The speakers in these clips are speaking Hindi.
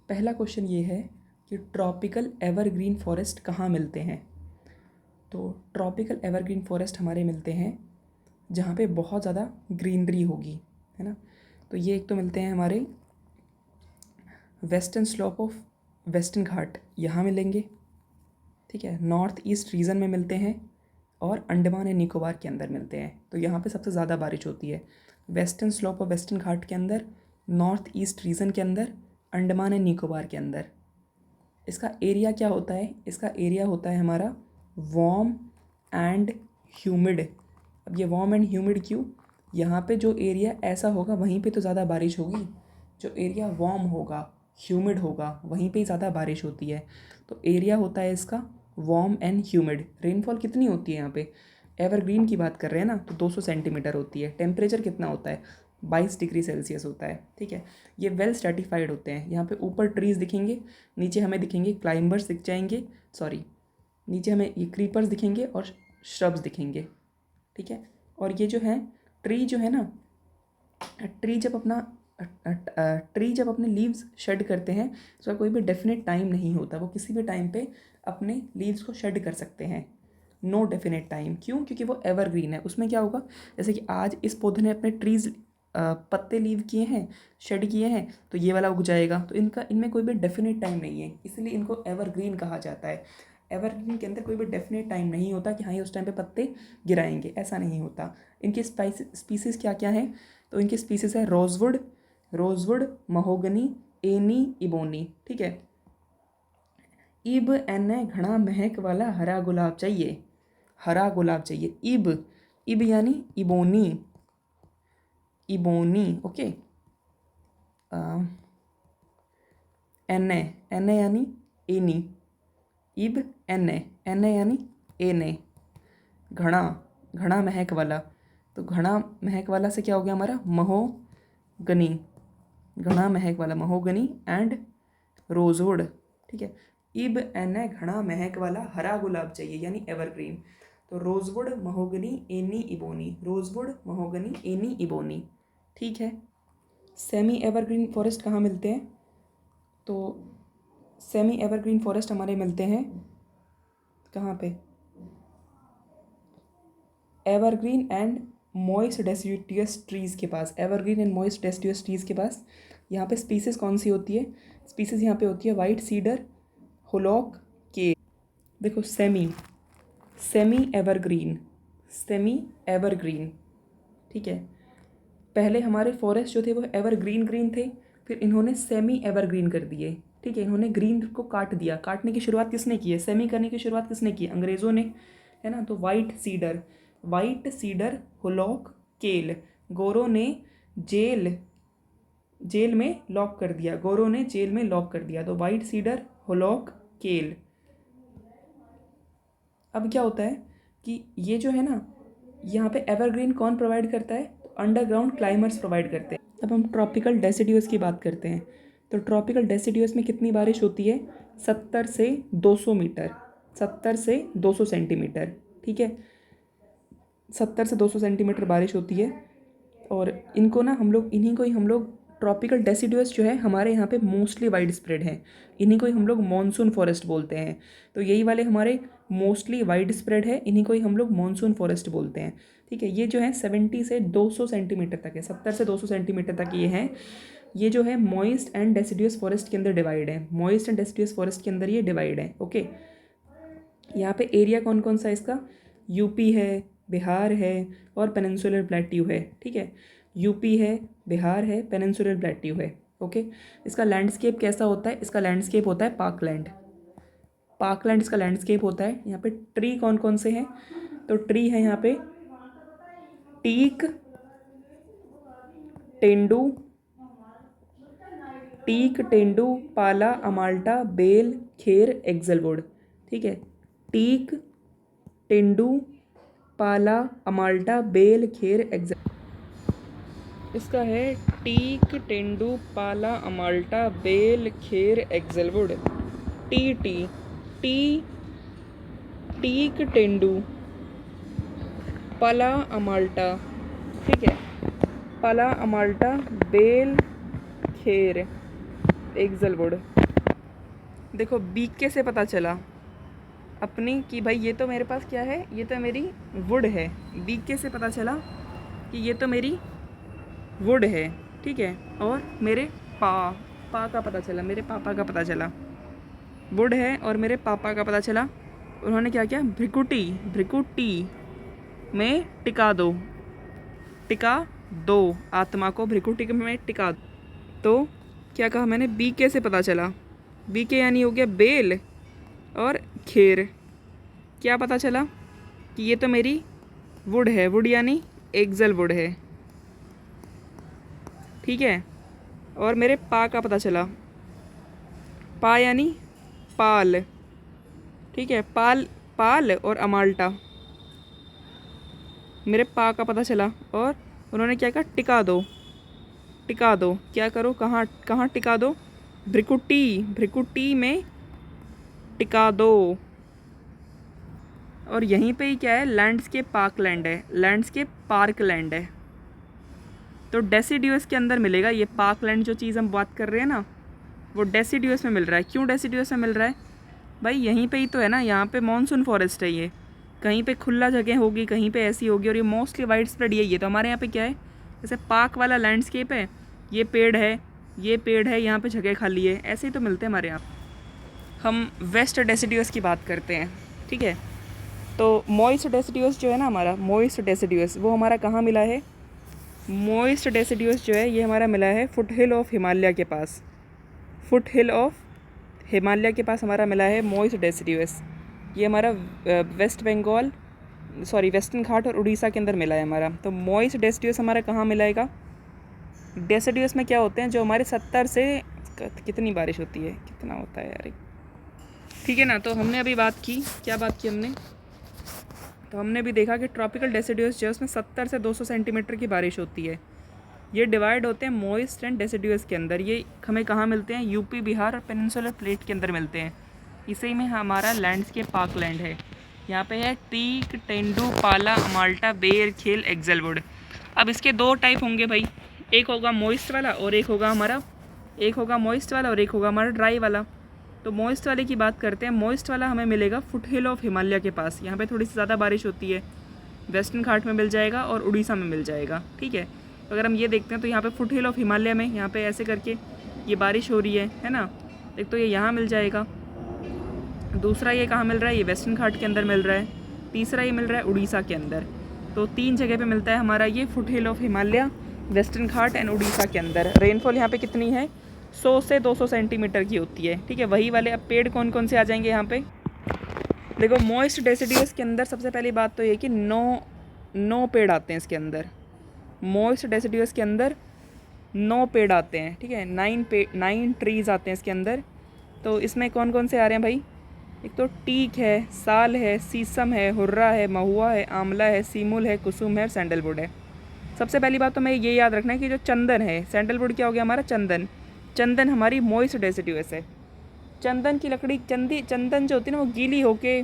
पहला क्वेश्चन ये है कि ट्रॉपिकल एवरग्रीन फॉरेस्ट कहाँ मिलते हैं। तो ट्रॉपिकल एवरग्रीन फॉरेस्ट हमारे मिलते हैं जहाँ पे बहुत ज़्यादा ग्रीनरी होगी, है ना। तो ये एक तो मिलते हैं हमारे वेस्टर्न स्लोप ऑफ वेस्टर्न घाट, यहाँ मिलेंगे, ठीक है। नॉर्थ ईस्ट रीजन में मिलते हैं और अंडमान एंड निकोबार के अंदर मिलते हैं। तो यहाँ पे सबसे ज़्यादा बारिश होती है वेस्टर्न स्लोप ऑफ वेस्टर्न घाट के अंदर, नॉर्थ ईस्ट रीजन के अंदर, अंडमान एंड निकोबार के अंदर। इसका एरिया क्या होता है? इसका एरिया होता है हमारा वार्म एंड ह्यूमिड। अब ये वार्म एंड ह्यूमिड क्यों? यहाँ पे जो एरिया ऐसा होगा वहीं पे तो ज़्यादा बारिश होगी। जो एरिया वार्म होगा, ह्यूमिड होगा, वहीं पे ही ज़्यादा बारिश होती है। तो एरिया होता है इसका वार्म एंड ह्यूमिड। रेनफॉल कितनी होती है यहाँ पे? एवरग्रीन की बात कर रहे हैं ना, तो 200 सेंटीमीटर होती है। टेम्परेचर कितना होता है? 22 डिग्री सेल्सियस होता है, ठीक है। ये वेल स्ट्रेटिफाइड होते हैं। यहाँ पे ऊपर ट्रीज़ दिखेंगे, नीचे हमें दिखेंगे क्लाइंबर्स दिख जाएंगे, नीचे हमें ये क्रीपर्स दिखेंगे और श्रब्स दिखेंगे, ठीक है। और ये जो है ट्री जो है ना, ट्री जब अपने लीव्स शेड करते हैं तो उसका कोई भी डेफिनेट टाइम नहीं होता। वो किसी भी टाइम पे अपने लीव्स को शेड कर सकते हैं, नो डेफिनेट टाइम। क्यों? क्योंकि वो एवरग्रीन है। उसमें क्या होगा, जैसे कि आज इस पौधे ने अपने ट्रीज पत्ते लीव किए हैं, शेड किए हैं, तो ये वाला उग जाएगा। तो इनमें कोई भी डेफिनेट टाइम नहीं है, इसलिए इनको एवरग्रीन कहा जाता है। एवरग्रीन के अंदर कोई भी डेफिनेट टाइम नहीं होता कि हाँ ये उस टाइम पे पत्ते गिराएंगे, ऐसा नहीं होता। इनकी स्पीसीज़ क्या क्या हैं? तो इनकी स्पीसीज़ है रोजवुड, महोगनी, एनी, इबोनी, ठीक है। इब एने घना महक वाला हरा गुलाब चाहिए, हरा गुलाब चाहिए। इब यानी इबोनी, ओके। एने यानी एनी, इब एने यानी एने। घना महक वाला, तो घना महक वाला से क्या हो गया हमारा? महोगनी, घना महक वाला महोगनी एंड रोजवुड, ठीक है। इब एने घना महक वाला हरा गुलाब चाहिए यानी एवरग्रीन। तो rosewood, mahogany, any, ebony, rosewood, mahogany, any, ebony, ठीक है। सेमी एवरग्रीन फॉरेस्ट कहाँ मिलते हैं? तो सेमी एवरग्रीन फॉरेस्ट हमारे मिलते हैं कहाँ पे? Evergreen and moist deciduous trees के पास, evergreen and moist deciduous trees के पास। यहाँ पे स्पीसीज़ कौन सी होती है? स्पीसीज़ यहाँ पे होती है वाइट सीडर, होलॉक, के। देखो सेमी एवरग्रीन, ठीक है। पहले हमारे फॉरेस्ट जो थे वो ग्रीन थे, फिर इन्होंने सेमी एवरग्रीन कर दिए, ठीक है। इन्होंने ग्रीन को काट दिया। काटने की शुरुआत किसने की है? सेमी करने की शुरुआत किसने की? अंग्रेज़ों ने, है ना। तो वाइट सीडर, होलॉक, केल, गोरों ने जेल में लॉक कर दिया, तो वाइट सीडर, होलॉक, केल। अब क्या होता है कि ये जो है ना, यहाँ पे एवरग्रीन कौन प्रोवाइड करता है? तो अंडरग्राउंड क्लाइमर्स प्रोवाइड करते हैं। अब हम ट्रॉपिकल डेसिडियस की बात करते हैं। तो ट्रॉपिकल डेसिडियस में कितनी बारिश होती है? 70 से 200 मीटर, 70 से 200 सेंटीमीटर, ठीक है। 70 से 200 सेंटीमीटर बारिश होती है। और इनको ना इन्हीं को ही हम लोग ट्रॉपिकल डेसिडुअस जो है हमारे यहाँ पे मोस्टली वाइड स्प्रेड है, इन्हीं को ही हम लोग मॉनसून फॉरेस्ट बोलते हैं। तो यही वाले हमारे मोस्टली वाइड स्प्रेड है, इन्हीं को ही हम लोग मॉनसून फॉरेस्ट बोलते हैं, ठीक है। ये जो है 70 से 200 सेंटीमीटर तक है, 70 से 200 सेंटीमीटर तक ये हैं। ये जो है मॉइस्ट एंड डेसिडुअस फॉरेस्ट के अंदर डिवाइड है, मॉइस्ट एंड डेसिडुअस फॉरेस्ट के अंदर ये डिवाइड है, ओके। यहाँ पे एरिया कौन कौन सा है इसका? यूपी है, बिहार है और पेनिनसुलर प्लेट्यू है, ठीक है। यूपी है, बिहार है, पेनिनसुलर प्लेट्यू है, ओके। इसका लैंडस्केप कैसा होता है? इसका लैंडस्केप होता है पार्कलैंड इसका लैंडस्केप होता है। यहाँ पे ट्री कौन कौन से हैं? तो ट्री है यहाँ पे टीक, तेंदू, पाला, अमाल्टा, बेल, खेर, एक्सलवुड, ठीक है। टीक, तेंदू, पाला, अमाल्टा, बेल, खेर, इसका है टीक, तेंदू, पाला, अमाल्टा, बेल, खेर, एक्सलवुड। टीक, तेंदू, पाला, अमाल्टा, ठीक है। पाला, अमाल्टा, बेल, खेर, एक्सलवुड। देखो बीके से पता चला अपनी कि भाई ये तो मेरे पास क्या है, ये तो मेरी वुड है। बीके से पता चला कि ये तो मेरी वुड है, ठीक है। और मेरे पा का पता चला, मेरे पापा का पता चला। वुड है और मेरे पापा का पता चला। उन्होंने क्या किया, भ्रिकुटी में टिका दो आत्मा को भ्रिकुटी में टिका दो। तो क्या कहा मैंने, बीके से पता चला। बीके यानी हो गया बेल और खेर। क्या पता चला कि ये तो मेरी वुड है, वुड यानी एक्सलवुड है, ठीक है। और मेरे पा का पता चला, पा यानी पाल, ठीक है। पाल और अमाल्टा, मेरे पा का पता चला। और उन्होंने क्या कहा, टिका दो। क्या करो, कहाँ टिका दो, भ्रिकुटी में टिका दो। और यहीं पे ही क्या है, लैंडस्केप पार्क लैंड है। तो डेसिडियस के अंदर मिलेगा ये पार्कलैंड। जो चीज़ हम बात कर रहे हैं ना, वो डेसिडियस में मिल रहा है। क्यों डेसिडियस में मिल रहा है भाई, यहीं पे ही तो है ना, यहाँ पे मॉनसून फॉरेस्ट है ये। कहीं पे खुला जगह होगी, कहीं पे ऐसी होगी, और ये मोस्टली वाइड स्प्रेड यही है। तो हमारे यहाँ पे क्या है, जैसे पार्क वाला लैंडस्केप है, ये पेड़ है, यहाँ पे जगह खाली है, ऐसे ही तो मिलते हैं हमारे यहाँ। हम वेस्ट डेसिडियस की बात करते हैं, ठीक है। तो मॉइस्ट डेसिडियस जो है ना हमारा, मॉइस्ट डेसिडियस वो हमारा कहाँ मिला है, मॉइस्ट डेसिडियस जो है ये हमारा मिला है फुटहिल ऑफ हिमालय के पास। फुटहिल ऑफ हिमालय के पास हमारा मिला है मॉइस्ट डेसिडियस। ये हमारा वेस्टर्न घाट और उड़ीसा के अंदर मिला है हमारा। तो मॉइस्ट डेसिडियस हमारा कहाँ मिलाएगा, डेसिडियस में क्या होते हैं, जो हमारे 70 से कितनी बारिश होती है, कितना होता है यार, ठीक है ना। तो हमने अभी बात की, क्या बात की हमने, तो हमने भी देखा कि ट्रॉपिकल डेसिडियस जो है उसमें 70 से 200 सेंटीमीटर की बारिश होती है। ये डिवाइड होते हैं मॉइस्ट एंड डेसिडियस के अंदर। ये हमें कहाँ मिलते हैं, यूपी, बिहार और पेनिनसुलर प्लेट के अंदर मिलते हैं। इसी में हमारा लैंडस्केप पार्कलैंड है। यहाँ पे है टीक, तेंदू, पाला, अमाल्टा, बेर, खेल, एक्सलवुड। अब इसके दो टाइप होंगे भाई, एक होगा मॉइस्ट वाला और एक होगा हमारा ड्राई वाला। तो मॉइस्ट वाले की बात करते हैं। मॉइस्ट वाला हमें मिलेगा फुटहिल ऑफ हिमालय के पास। यहाँ पे थोड़ी सी ज़्यादा बारिश होती है, वेस्टर्न घाट में मिल जाएगा और उड़ीसा में मिल जाएगा, ठीक है। अगर हम ये देखते हैं तो यहाँ पे फुटहिल ऑफ हिमालय में यहाँ पे ऐसे करके ये बारिश हो रही है ना। एक तो ये यहाँ मिल जाएगा, दूसरा ये कहाँ मिल रहा है, ये वेस्टर्न घाट के अंदर मिल रहा है, तीसरा ये मिल रहा है उड़ीसा के अंदर। तो 3 जगह पे मिलता है हमारा ये foothill of Himalaya, western Ghat and Orissa के अंदर। रेनफॉल यहाँ पे कितनी है, 100 से 200 सेंटीमीटर की होती है, ठीक है। वही वाले अब पेड़ कौन कौन से आ जाएंगे यहाँ पे, देखो मॉइस्ट डेसिडियस के अंदर सबसे पहली बात तो ये कि 9 पेड़ आते हैं इसके अंदर। मॉइस्ट डेसिडियस के अंदर 9 पेड़ आते हैं, ठीक है। 9 ट्रीज़ आते हैं इसके अंदर। तो इसमें कौन कौन से आ रहे हैं भाई, एक तो टीक है, साल है, सीसम है, हुर्रा है, महुआ है, आंवला है, सीमुल है, कुसुम है, सैंडलवुड है। सबसे पहली बात तो मैं ये याद रखना है कि जो चंदन है, सैंडलवुड क्या हो गया हमारा, चंदन हमारी मॉइस्ट डेसिडियस है। चंदन की लकड़ी, चंदन जो होती है ना वो गीली होके,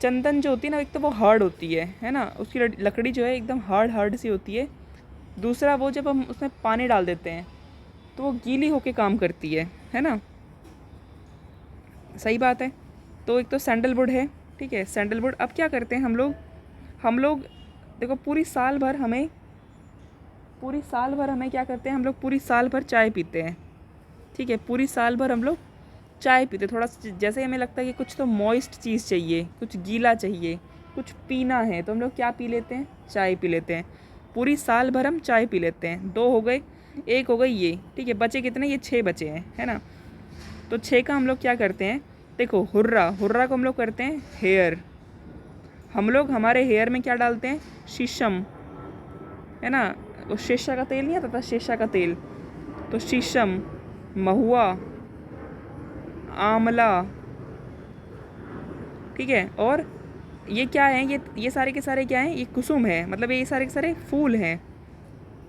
चंदन जो होती है ना एक तो वो हार्ड होती है ना, उसकी लकड़ी जो है एकदम हार्ड सी होती है। दूसरा वो जब हम उसमें पानी डाल देते हैं तो वो गीली होके काम करती है ना, सही बात है। तो एक तो सैंडलवुड है, ठीक है। सैंडलवुड अब क्या करते हैं हम लोग देखो पूरी साल भर हमें क्या करते हैं, हम लोग पूरी साल भर चाय पीते हैं, ठीक है। पूरी साल भर हम लोग चाय पीते, थोड़ा जैसे हमें लगता है कि कुछ तो मॉइस्ट चीज़ चाहिए, कुछ गीला चाहिए, कुछ पीना है, तो हम लोग क्या पी लेते हैं, चाय पी लेते हैं। पूरी साल भर हम चाय पी लेते हैं। 2 हो गए, 1 हो गई ये, ठीक है। बचे कितने, ये 6 बचे हैं, है ना। तो 6 का हम लोग क्या करते हैं, देखो हुर्रा को हम लोग करते हैं हेयर। हम लोग हमारे हेयर में क्या डालते हैं, शीशम, है ना। वो शीशा का तेल नहीं आता था, शीशा का तेल, तो शीशम, महुआ, आंवला, ठीक है। और ये क्या है, ये सारे के सारे क्या हैं, ये कुसुम है, मतलब ये सारे के सारे फूल हैं,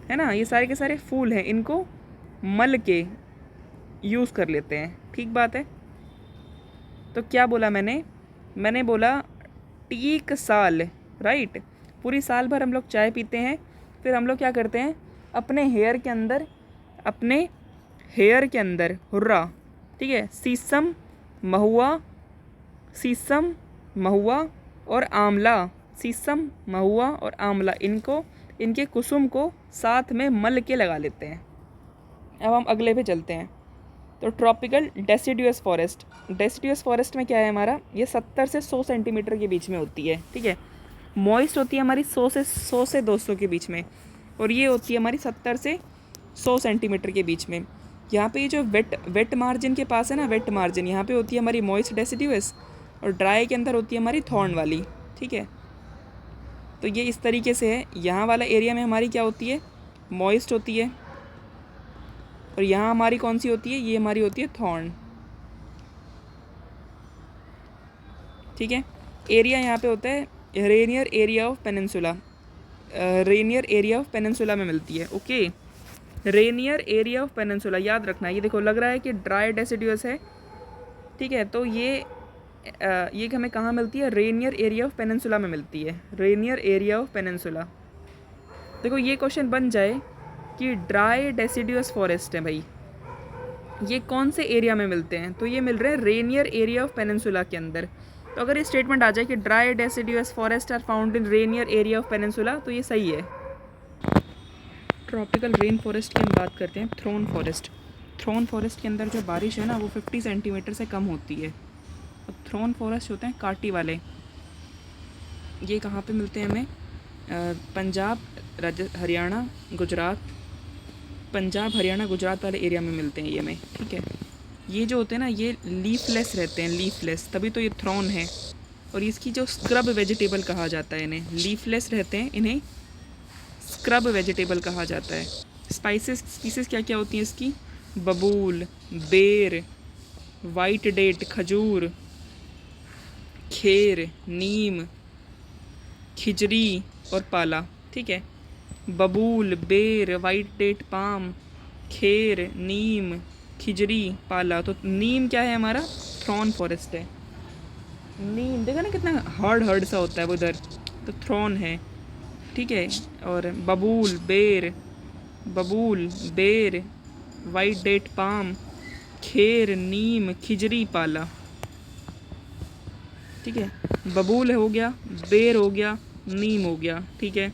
है ना। ये सारे के सारे फूल हैं, इनको मल के यूज़ कर लेते हैं, ठीक बात है। तो क्या बोला मैंने बोला टीक साल, राइट। पूरी साल भर हम लोग चाय पीते हैं, फिर हम लोग क्या करते हैं, अपने हेयर के अंदर हुर्रा, ठीक है, शीशम महुआ और आंवला, शीशम महुआ और आंवला, इनके कुसुम को साथ में मल के लगा लेते हैं। अब हम अगले पे चलते हैं। तो ट्रॉपिकल डेसिडुअस फॉरेस्ट में क्या है हमारा, ये 70 से 100 सेंटीमीटर के बीच में होती है, ठीक है। मॉइस्ट होती है हमारी 100 से 200 के बीच में, और ये होती है हमारी 70 से 100 सेंटीमीटर के बीच में। यहाँ पे ये जो वेट मार्जिन के पास है ना, वेट मार्जिन, यहाँ पे होती है हमारी मॉइस्ट डेसिडुअस, और ड्राई के अंदर होती है हमारी थॉर्न वाली, ठीक है। तो ये इस तरीके से है। यहाँ वाला एरिया में हमारी क्या होती है, मॉइस्ट होती है, और यहाँ हमारी कौन सी होती है, ये हमारी होती है थॉर्न, ठीक है। एरिया यहाँ पे होता है Rainier area of peninsula, Rainier area of peninsula में मिलती है, okay. Rainier area of peninsula याद रखना। ये देखो लग रहा है कि ड्राई डेसिडुअस है, ठीक है, तो ये हमें कहाँ मिलती है, रेनियर एरिया ऑफ पेनिनसुला में मिलती है, रेनियर एरिया ऑफ पेनिनसुला। देखो ये क्वेश्चन बन जाए कि ड्राई डेसिडुअस फॉरेस्ट है भाई, ये कौन से एरिया में मिलते हैं, तो ये मिल रहे हैं रेनियर एरिया ऑफ पेनिनसुला के अंदर। तो अगर ये स्टेटमेंट आ जाए कि dry deciduous forest are found in rainier area of peninsula, तो ये सही है। ट्रॉपिकल रेन फॉरेस्ट की हम बात करते हैं। थ्रोन फॉरेस्ट के अंदर जो बारिश है ना वो 50 सेंटीमीटर से कम होती है। और थ्रोन फॉरेस्ट होते हैं काटी वाले। ये कहाँ पे मिलते हैं हमें, पंजाब हरियाणा गुजरात वाले एरिया में मिलते हैं ये हमें, ठीक है। ये जो होते हैं ना ये लीफलेस रहते हैं, लीफलेस, तभी तो ये थ्रोन है। और इसकी जो स्क्रब वेजिटेबल कहा जाता है, इन्हें लीफलेस रहते हैं, इन्हें स्क्रब वेजिटेबल कहा जाता है। स्पीसीज क्या क्या होती हैं इसकी, बबूल, बेर, वाइट डेट खजूर, खेर, नीम, खिजरी और पाला, ठीक है। बबूल, बेर, वाइट डेट पाम, खेर, नीम, खिजरी, पाला। तो नीम क्या है हमारा, थ्रॉन फॉरेस्ट है। नीम देखा ना कितना हार्ड सा होता है वो उधर, तो थ्रॉन है, ठीक है। और बबूल, बेर, वाइट डेट पाम, खेर, नीम, खिजरी, पाला, ठीक है। बबूल हो गया, बेर हो गया, नीम हो गया, ठीक है।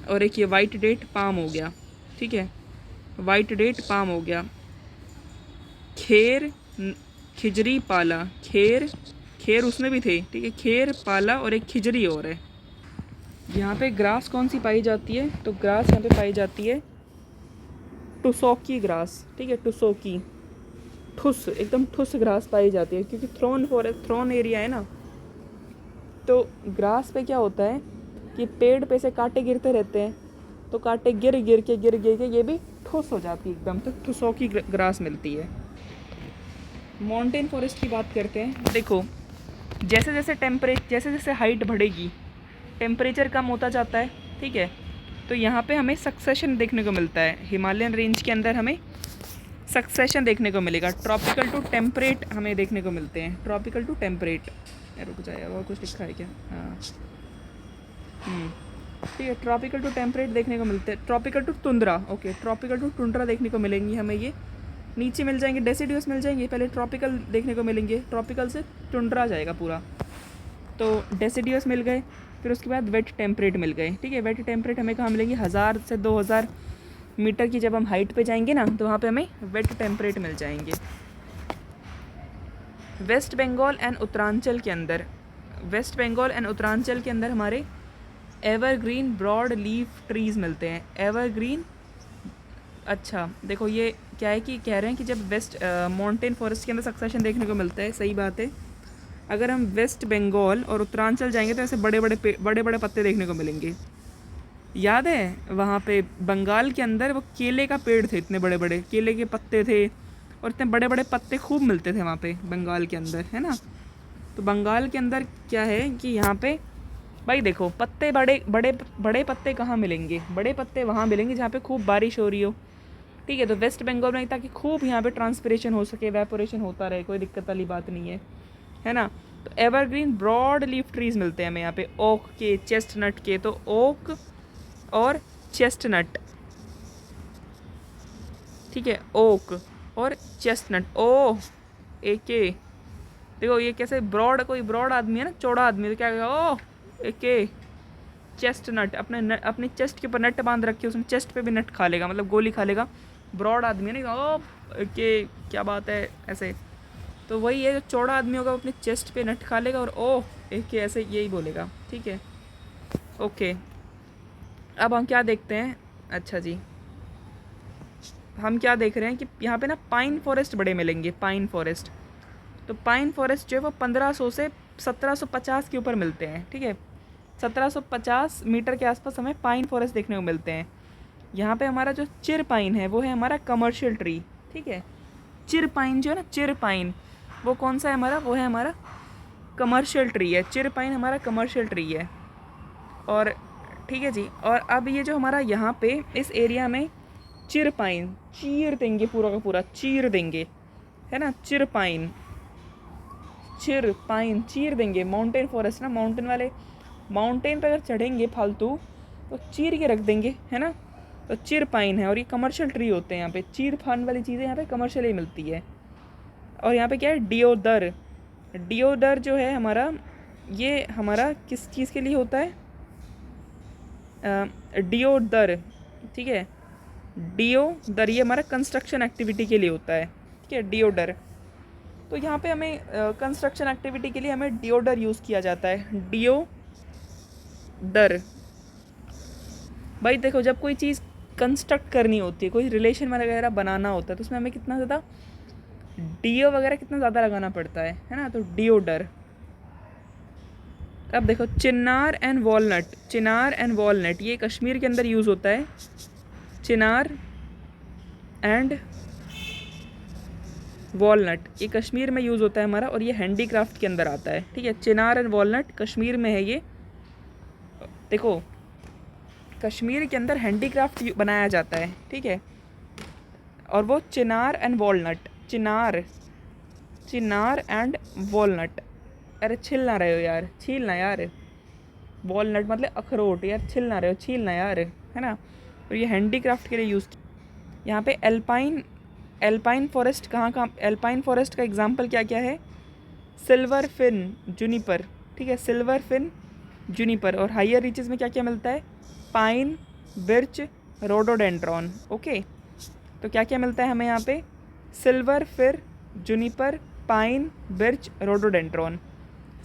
और एक ये वाइट डेट पाम हो गया, ठीक है, वाइट डेट पाम हो गया। खेर, खिजरी, पाला, खेर उसमें भी थे, ठीक है, खेर, पाला और एक खिजरी और है। यहाँ पे ग्रास कौन सी पाई जाती है, तो ग्रास यहाँ पे पाई जाती है टुसोकी ग्रास, ठीक है, टुसोकी, एकदम ठुस ग्रास पाई जाती है, क्योंकि थ्रोन एरिया है ना, तो ग्रास पे क्या होता है कि पेड़ पे से कांटे गिरते रहते हैं, तो कांटे गिर गिर के ये भी ठुस हो जाती है एकदम, तो ठुसोकी ग्रास मिलती है। माउंटेन फॉरेस्ट की बात करते हैं। देखो जैसे जैसे हाइट बढ़ेगी टेम्परेचर कम होता जाता है, ठीक है। तो यहाँ पे हमें सक्सेशन देखने को मिलता है, हिमालयन रेंज के अंदर हमें सक्सेशन देखने को मिलेगा। ट्रॉपिकल टू टेम्परेट हमें देखने को मिलते हैं, ट्रॉपिकल टू टेम्परेट। रुक जाए, और कुछ लिखा है क्या, हाँ ठीक है, ट्रॉपिकल टू टेम्परेट देखने को मिलते हैं। Tropical to tundra, okay, tropical to tundra देखने को मिलेंगी हमें, ये नीचे मिल जाएंगे, डेसिडुअस मिल जाएंगे, पहले ट्रॉपिकल देखने को मिलेंगे, ट्रॉपिकल से टुंड्रा जाएगा पूरा, तो डेसिडुअस मिल गए, फिर उसके बाद वेट टेम्परेट मिल गए, ठीक है। वेट टेम्परेट हमें कहाँ मिलेंगे, 1000 से 2000 मीटर की जब हम हाइट पे जाएंगे ना, तो वहाँ पे हमें वेट टेम्परेट मिल जाएंगे। वेस्ट बंगाल एंड उत्तरांचल के अंदर हमारे एवरग्रीन ब्रॉड लीफ ट्रीज़ मिलते हैं, एवरग्रीन। अच्छा देखो ये क्या है कि कह रहे हैं कि जब वेस्ट माउंटेन फॉरेस्ट के अंदर सक्सेशन देखने को मिलता है, सही बात है। अगर हम वेस्ट बंगाल और उत्तरांचल जाएंगे तो ऐसे बड़े बड़े पत्ते देखने को मिलेंगे। याद है वहाँ पे बंगाल के अंदर वो केले का पेड़ थे, इतने बड़े बड़े केले के पत्ते थे, और इतने बड़े बड़े पत्ते खूब मिलते थे वहाँ पे बंगाल के अंदर, है ना। तो बंगाल के अंदर क्या है कि यहाँ पे भाई देखो पत्ते बड़े पत्ते कहाँ मिलेंगे, बड़े पत्ते वहाँ मिलेंगे जहाँ पे खूब बारिश हो रही हो, ठीक है। तो वेस्ट बंगाल में ताकि खूब यहाँ पे ट्रांसपिरेशन हो सके, वेपोरेशन होता रहे, कोई दिक्कत वाली बात नहीं है ना। तो एवरग्रीन ब्रॉड लीफ ट्रीज़ मिलते हैं हमें यहाँ पे, ओक के, चेस्टनट के, तो ओक और चेस्टनट, ठीक है, ओक और चेस्टनट, ओ ए के। देखो ये कैसे ब्रॉड, कोई ब्रॉड आदमी है ना, चौड़ा आदमी, तो क्या कहेगा, ओ ए के। चेस्टनट, अपने चेस्ट के ऊपर नट बांध रखे, उसमें चेस्ट पे भी नट खा लेगा, मतलब गोली खा लेगा। ब्रॉड आदमी है ना, ओ के क्या बात है ऐसे। तो वही है, जो चौड़ा आदमी होगा वो अपने चेस्ट पे नट खा लेगा और ओ एक के ऐसे यही बोलेगा। ठीक है, ओके। अब हम क्या देखते हैं, अच्छा जी, हम क्या देख रहे हैं कि यहाँ पे ना पाइन फॉरेस्ट बड़े मिलेंगे, पाइन फॉरेस्ट। तो पाइन फॉरेस्ट जो है वो 1500 से 1750 के ऊपर मिलते हैं। ठीक है, 1750 मीटर के आसपास हमें पाइन फॉरेस्ट देखने को मिलते हैं। यहाँ पे हमारा जो चिर पाइन है वो है हमारा कमर्शियल ट्री। ठीक है, चिर पाइन जो है ना, चिर पाइन वो कौन सा है हमारा, वो है हमारा कमर्शियल ट्री है। चिर पाइन हमारा कमर्शियल ट्री है। और ठीक है जी, और अब ये जो हमारा यहाँ पे इस एरिया में चिर पाइन, चीर देंगे पूरा का पूरा, चीर देंगे, है ना, चिर पाइन, चिर पाइन चीर देंगे। माउंटेन फॉरेस्ट ना, माउंटेन वाले माउंटेन पे अगर चढ़ेंगे फालतू तो चीर के रख देंगे, है ना। तो चिर पाइन है और ये कमर्शियल ट्री होते हैं यहाँ पे। चीर फान वाली चीज़ें यहाँ पे कमर्शियल ही मिलती है। और यहाँ पे क्या है, डिओडर। डिओडर जो है हमारा, ये हमारा किस चीज़ के लिए होता है, डिओडर। ठीक है, डिओडर ये हमारा कंस्ट्रक्शन एक्टिविटी के लिए होता है। ठीक है, डिओडर। तो यहाँ पे हमें कंस्ट्रक्शन एक्टिविटी के लिए हमें डिओडर यूज़ किया जाता है, डिओडर। भाई देखो, जब कोई चीज़ कंस्ट्रक्ट करनी होती है, कोई रिलेशन वगैरह बनाना होता है, तो उसमें हमें कितना ज़्यादा डीओ वगैरह कितना ज़्यादा लगाना पड़ता है ना। तो डिओडर। अब देखो, chinar and walnut, chinar and walnut ये कश्मीर के अंदर यूज़ होता है। चिनार एंड वॉलनट ये कश्मीर में यूज़ होता है हमारा, और ये हैंडीक्राफ्ट के अंदर आता है। ठीक है, चिनार एंड वॉलनट कश्मीर में है ये। देखो, कश्मीर के अंदर हैंडीक्राफ्ट बनाया जाता है। ठीक है, और वो chinar and walnut, chinar, chinar and walnut. अरे छिल ना रहे हो यार, छील ना यार, वॉलनट मतलब अखरोट यार, छिल ना रहे हो, छील ना यार, है ना। और ये हैंडीक्राफ्ट के लिए यूज़। यहाँ पे एल्पाइन, एल्पाइन फॉरेस्ट कहाँ, एल्पाइन फॉरेस्ट का एग्जांपल क्या क्या है, सिल्वर फिन जूनिपर। ठीक है, सिल्वर फिन जूनिपर। और हायर रीचेस में क्या क्या मिलता है, पाइन, बिर्च, रोडोडेंड्रॉन। ओके, तो क्या क्या मिलता है हमें यहाँ पे, सिल्वर फिर Juniper, pine, birch, rhododendron.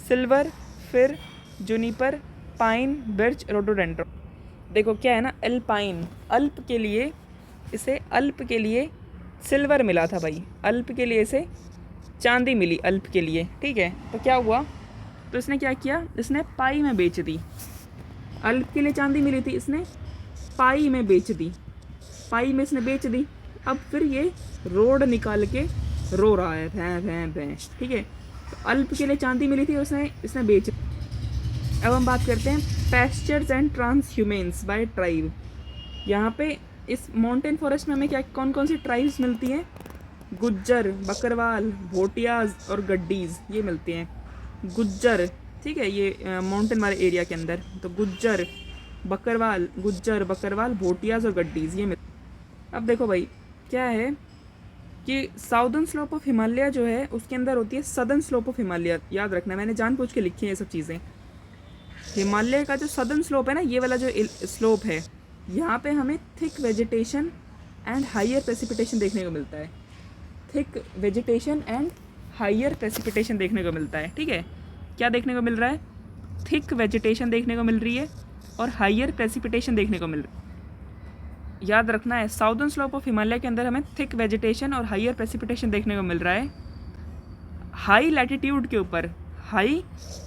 Silver फिर जूनिपर, पाइन, बिर्च, रोडोडेंड्रॉन। देखो क्या है ना, अल्पाइन, अल्प के लिए, इसे अल्प के लिए सिल्वर मिला था भाई, अल्प के लिए इसे चांदी मिली, अल्प के लिए। ठीक है, तो क्या हुआ, तो इसने क्या किया, इसने पाई में बेच दी। अल्प के लिए चांदी मिली थी, इसने पाई में बेच दी, पाई में इसने बेच दी। अब फिर ये रोड निकाल के रो रहा है, भैं भैं भैं। ठीक है, तो अल्प के लिए चांदी मिली थी, उसने इसने बेच। अब हम बात करते हैं पैस्चर्स एंड ट्रांसह्यूमेंस बाय ट्राइब। यहाँ पे इस माउंटेन फॉरेस्ट में हमें क्या, कौन कौन सी ट्राइब्स मिलती हैं, गुज्जर, बकरवाल, भोटियाज और गड्डीज, ये मिलती हैं। गुज्जर, ठीक है, ये माउंटेन वाले एरिया के अंदर, तो गुज्जर, बकरवाल, गुज्जर, बकरवाल, भोटियाज और गड्डीज ये मिल। अब देखो भाई क्या है कि साउदर्न स्लोप ऑफ हिमालय जो है उसके अंदर होती है सदर्न स्लोप ऑफ हिमालय। याद रखना, मैंने जानबूझ के लिखी है ये सब चीज़ें। हिमालय का जो सदर्न स्लोप है ना, ये वाला जो स्लोप है, यहाँ पे हमें thick vegetation and higher precipitation देखने को मिलता है। Thick vegetation and higher precipitation देखने को मिलता है। ठीक है, क्या देखने को मिल रहा है, थिक वेजिटेशन देखने को मिल रही है और हाइयर प्रेसिपिटेशन देखने को मिल रही है। याद रखना है, साउदर्न स्लोप ऑफ हिमालय के अंदर हमें थिक वेजिटेशन और हाइयर प्रेसिपिटेशन देखने को मिल रहा है। हाई लैटिट्यूड के ऊपर, हाई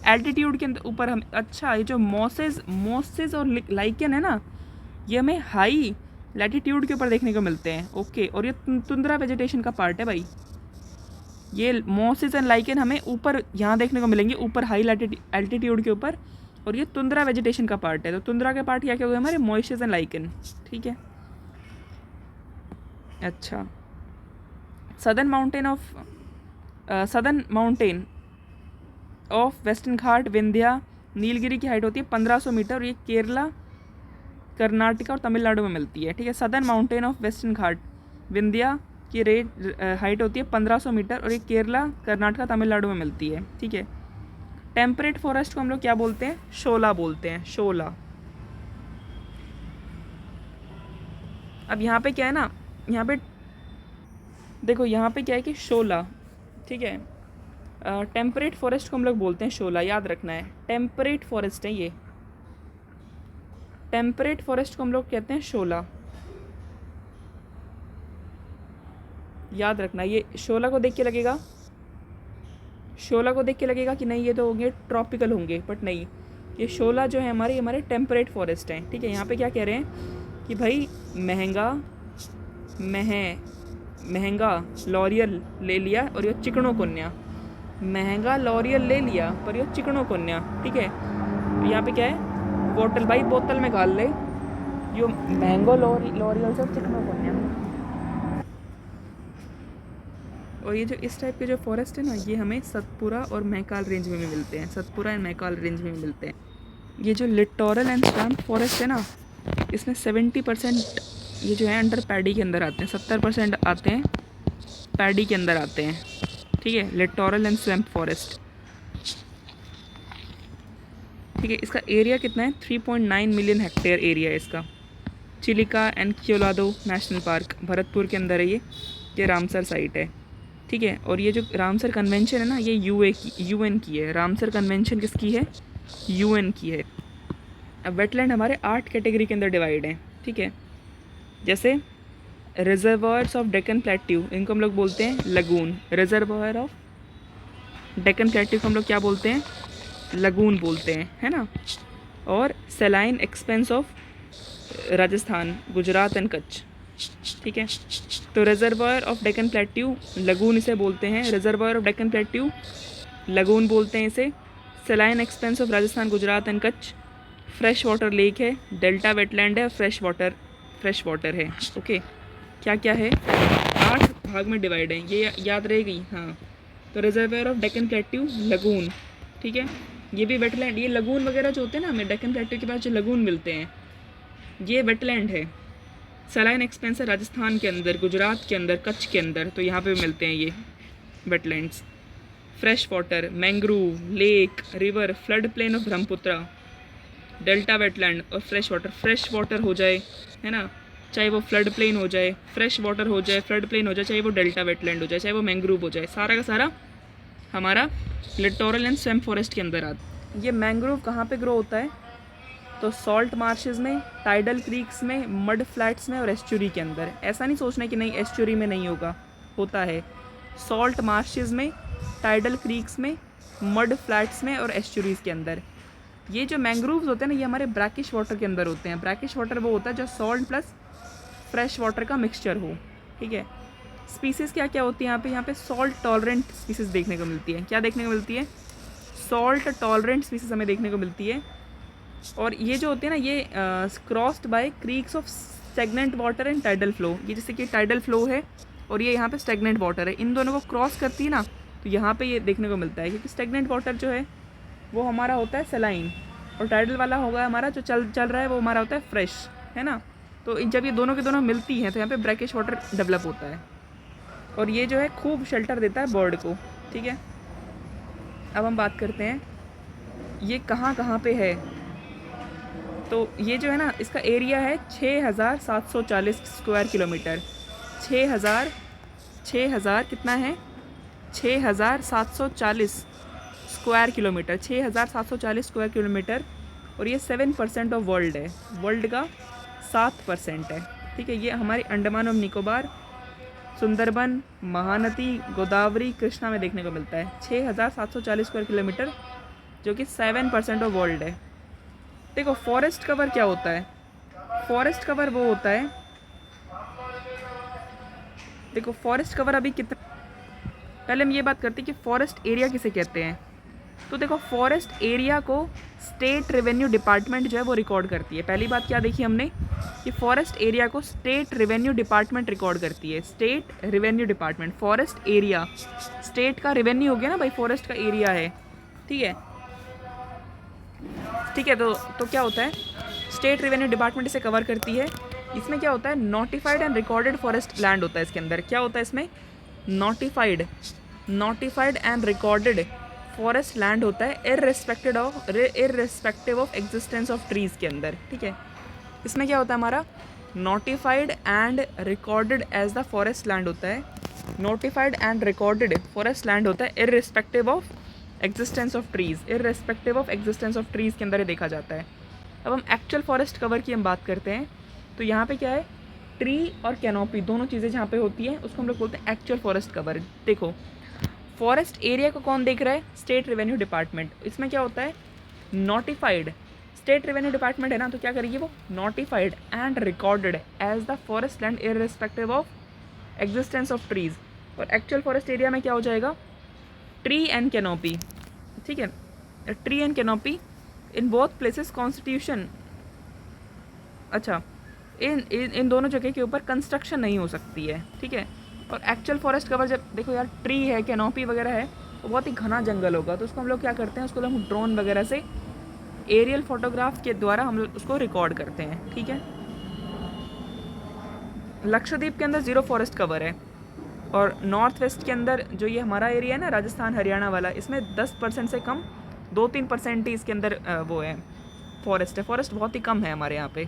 एल्टीट्यूड के ऊपर हम, अच्छा ये जो मॉसेस और लाइकेन है ना, ये हमें हाई लैटिट्यूड के ऊपर देखने को मिलते हैं। ओके, और ये तुंद्रा वेजिटेशन का पार्ट है भाई। ये मॉसेस एंड लाइकेन हमें ऊपर यहाँ देखने को मिलेंगे, ऊपर हाई एल्टीट्यूड के ऊपर, और ये तुंद्रा वेजिटेशन का पार्ट है। तो तुंद्रा के पार्ट क्या क्या हुए हमारे, मॉइसेस एंड लाइकेन। ठीक है, अच्छा, सदर्न माउंटेन ऑफ वेस्टर्न घाट विंध्या नीलगिरी की हाइट होती है 1500 मीटर, और ये केरला, कर्नाटका और तमिलनाडु में मिलती है। ठीक है, सदर्न माउंटेन ऑफ वेस्टर्न घाट विंध्या की हाइट होती है 1500 मीटर और ये केरला, कर्नाटका, तमिलनाडु में मिलती है। ठीक है। टेम्परेट फॉरेस्ट को हम लोग क्या बोलते हैं? शोला बोलते हैं, शोला। अब यहाँ पे क्या है ना, यहाँ पे देखो यहाँ पे क्या है कि शोला, ठीक है, टेम्परेट फॉरेस्ट को हम लोग बोलते हैं शोला, याद रखना है। टेम्परेट फॉरेस्ट है ये, टेम्परेट फॉरेस्ट को हम लोग कहते हैं शोला, याद रखना। ये शोला को देख के लगेगा, शोला को देख के लगेगा कि नहीं ये तो होंगे ट्रॉपिकल होंगे, बट नहीं, ये शोला जो है हमारे टेम्परेट फॉरेस्ट हैं। ठीक है। यहाँ पे क्या कह रहे हैं कि भाई महंगा लॉरियल ले लिया और यो चिकनो कोन्या, महंगा लॉरियल ले लिया पर यो चिकनो कोन्या। ठीक है। तो यहाँ पे क्या है, बोतल भाई बोतल में घाल ले, यो महंगो लॉरियल से चिकनो कोन्या। और ये जो इस टाइप के जो फॉरेस्ट है ना, ये हमें सतपुरा और मैकाल रेंज में भी मिलते हैं, सतपुरा एंड मैकाल रेंज में भी मिलते हैं। ये जो लिटोरल एंड स्वैम्प फॉरेस्ट है ना, इसमें 70% ये जो है अंडर पैडी के अंदर आते हैं, 70% आते हैं पैडी के अंदर आते हैं। ठीक है। Littoral and swamp forest. ठीक है। इसका एरिया कितना है? 3.9 मिलियन हेक्टेयर एरिया है इसका। Chilika and Keoladeo national park Bharatpur के अंदर है ये रामसर साइट है। ठीक है। और ये जो रामसर कन्वेंशन है ना, ये यूएन की है। रामसर कन्वेंशन किसकी है? यूएन की है। अब वेटलैंड हमारे 8 कैटेगरी के अंदर डिवाइड हैं। ठीक है। जैसे रिजर्वायर्स ऑफ डेक्कन प्लेट्यू, इनको हम लोग बोलते हैं lagoon. Reservoir of Deccan plateau को हम लोग क्या बोलते हैं? लगून बोलते हैं, है ना। और सेलाइन expense of Rajasthan, Gujarat and Kutch. ठीक है। तो reservoir of Deccan plateau lagoon इसे बोलते हैं, reservoir of Deccan plateau lagoon बोलते हैं इसे। सेलाइन expense of Rajasthan, Gujarat and Kutch fresh water lake है, डेल्टा वेटलैंड है, फ्रेश वाटर है। ओके। क्या क्या है? 8 भाग में डिवाइड है, ये याद रहेगी। हाँ। तो reservoir of Deccan plateau lagoon, ठीक है, ये भी वेटलैंड। ये लगून वगैरह जो होते हैं ना, हमें डेक्कन प्लेट्यू के पास जो लगून मिलते हैं, ये वेटलैंड है। सलाइन एक्सपेंस है राजस्थान के अंदर, गुजरात के अंदर, कच्छ के अंदर, तो यहाँ पे मिलते हैं ये wetlands. Fresh water, mangrove, lake, river, flood plain of Brahmaputra, delta wetland और फ्रेश वाटर हो जाए, है ना, चाहे वो फ्लड प्लेन हो जाए, फ्रेश वाटर हो जाए, फ्लड प्लेन हो जाए, चाहे वो डेल्टा वेटलैंड हो जाए, चाहे वो मैंग्रोव हो जाए, सारा का सारा हमारा लिटोरल एंड स्वैम्प फॉरेस्ट के अंदर आता। ये मैंग्रोव कहाँ पे ग्रो होता है? तो सॉल्ट मार्शेस में, टाइडल क्रीक्स में, मड फ्लैट्स में और एस्चुरी के अंदर। ऐसा नहीं सोचना कि नहीं एस्चुरी में नहीं होगा, होता है। सॉल्ट मार्शेस में, टाइडल क्रीक्स में, मड फ्लैट्स में और एस्चुरीज़ के अंदर। ये जो मैंग्रोव्स होते हैं ना, ये हमारे ब्रैकिश वाटर के अंदर होते हैं। ब्रैकिश वाटर वो होता है जो सॉल्ट प्लस फ्रेश वाटर का मिक्सचर हो। ठीक है। स्पीसीज़ क्या क्या होती है यहाँ पे सॉल्ट टॉलरेंट स्पीसीज़ देखने को मिलती है। क्या देखने को मिलती है? सॉल्ट टॉलरेंट स्पीसीज़ हमें देखने को मिलती है। और ये जो होते हैं ना, ये crossed by creeks of stagnant water and tidal flow. ये जैसे कि टाइडल फ्लो है और ये यहाँ पे स्टेगनेंट वाटर है, इन दोनों को क्रॉस करती है ना, तो यहाँ पे ये देखने को मिलता है। क्योंकि स्टेगनेंट वाटर जो है वो हमारा होता है सेलाइन, और टाइडल वाला होगा हमारा जो चल रहा है वो हमारा होता है फ्रेश, है ना। तो जब ये दोनों के दोनों मिलती हैं तो यहाँ पे ब्रैकिश वाटर डेवलप होता है, और ये जो है खूब शेल्टर देता है बर्ड को। ठीक है। अब हम बात करते हैं ये कहाँ कहाँ पे है। तो ये जो है ना, इसका एरिया है 6740 स्क्वायर किलोमीटर। 6000 कितना है? 6740 स्क्वायर किलोमीटर, 6740 स्क्वायर किलोमीटर। और ये 7% ऑफ वर्ल्ड है, वर्ल्ड का 7% है। ठीक है। ये हमारे अंडमान और निकोबार, सुंदरबन, महानदी, गोदावरी, कृष्णा में देखने को मिलता है। 6740 स्क्वायर किलोमीटर, जो कि 7% ऑफ वर्ल्ड है। देखो फॉरेस्ट कवर क्या होता है? फॉरेस्ट कवर वो होता है, देखो फॉरेस्ट कवर अभी कितना, पहले हम ये बात करते हैं कि फॉरेस्ट एरिया किसे कहते हैं। तो देखो फॉरेस्ट एरिया को स्टेट रेवेन्यू डिपार्टमेंट जो है वो रिकॉर्ड करती है। पहली बात क्या देखी हमने कि फॉरेस्ट एरिया को स्टेट रेवेन्यू डिपार्टमेंट रिकॉर्ड करती है। State revenue department, forest area, state का रेवेन्यू हो गया ना भाई, फॉरेस्ट का एरिया है। ठीक है। ठीक है। तो क्या होता है, स्टेट रेवेन्यू डिपार्टमेंट इसे कवर करती है। इसमें क्या होता है, notified and recorded forest land होता है इसके अंदर। क्या होता है इसमें, notified and recorded forest land होता है irrespective of existence of trees के अंदर, ठीक है। इसमें क्या होता है हमारा, notified and recorded as the forest land होता है, notified and recorded forest land होता है irrespective of existence of trees, irrespective of existence of trees के अंदर ये देखा जाता है। अब हम एक्चुअल फॉरेस्ट कवर की हम बात करते हैं, तो यहाँ पे क्या है, ट्री और कैनोपी दोनों चीज़ें जहाँ पे होती हैं उसको हम लोग बोलते हैं एक्चुअल फॉरेस्ट कवर। देखो फॉरेस्ट एरिया को कौन देख रहा है, स्टेट रेवेन्यू डिपार्टमेंट। इसमें क्या होता है, नोटिफाइड, स्टेट रेवेन्यू डिपार्टमेंट है ना, तो क्या करेगी वो, notified and recorded as the forest land irrespective of existence of trees. और एक्चुअल फॉरेस्ट एरिया में क्या हो जाएगा, ट्री एंड कैनोपी, ठीक है, tree and canopy in both places constitution. अच्छा, इन दोनों जगह के ऊपर कंस्ट्रक्शन नहीं हो सकती है, ठीक है। और एक्चुअल फॉरेस्ट कवर, जब देखो यार ट्री है, कैनोपी वगैरह है, तो बहुत ही घना जंगल होगा, तो उसको हम लोग क्या करते हैं, उसको हम ड्रोन वगैरह से एरियल फोटोग्राफ के द्वारा हम लोग उसको रिकॉर्ड करते हैं, ठीक है। लक्षद्वीप के अंदर 0 फॉरेस्ट कवर है, और नॉर्थ वेस्ट के अंदर जो ये हमारा एरिया है ना, राजस्थान हरियाणा वाला, इसमें 10% से कम 2-3% ही इसके अंदर वो है, फॉरेस्ट है। फॉरेस्ट बहुत ही कम है हमारे यहाँ पे।